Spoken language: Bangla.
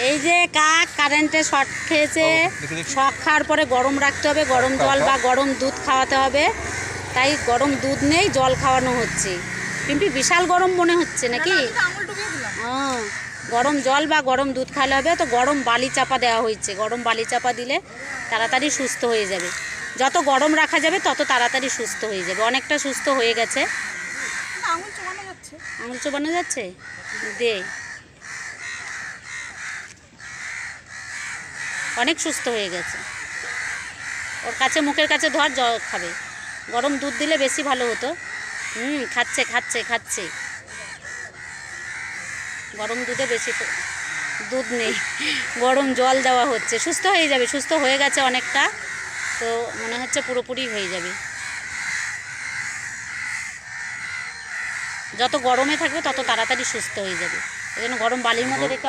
এই যে কাক কারেন্টে শর্ট খেয়েছে, শক খাওয়ার পরে গরম রাখতে হবে, গরম জল বা গরম দুধ খাওয়াতে হবে। তাই গরম দুধ নেই, জল খাওয়ানো হচ্ছে। কিন্তু বিশাল গরম মনে হচ্ছে নাকি? হ্যাঁ, গরম জল বা গরম দুধ খাওয়ালে হবে। তো গরম বালি চাপা দেওয়া হয়েছে, গরম বালি চাপা দিলে তাড়াতাড়ি সুস্থ হয়ে যাবে। যত গরম রাখা যাবে তত তাড়াতাড়ি সুস্থ হয়ে যাবে। অনেকটা সুস্থ হয়ে গেছে। আঙুল চোবানো যাচ্ছে, দে। অনেক সুস্থ হয়ে গেছে। ওর কাছে মুখের কাছে ধর, জল খাবে। গরম দুধ দিলে বেশি ভালো হতো। খাচ্ছে খাচ্ছে খাচ্ছে। গরম দুধে বেশি দুধ নেই, গরম জল দেওয়া হচ্ছে। সুস্থ হয়ে যাবে, সুস্থ হয়ে গেছে অনেকটা। তো মনে হচ্ছে পুরোপুরি হয়ে যাবে। যত গরমে থাকবে তত তাড়াতাড়ি সুস্থ হয়ে যাবে। এই জন্য গরম বালির মধ্যে রেখে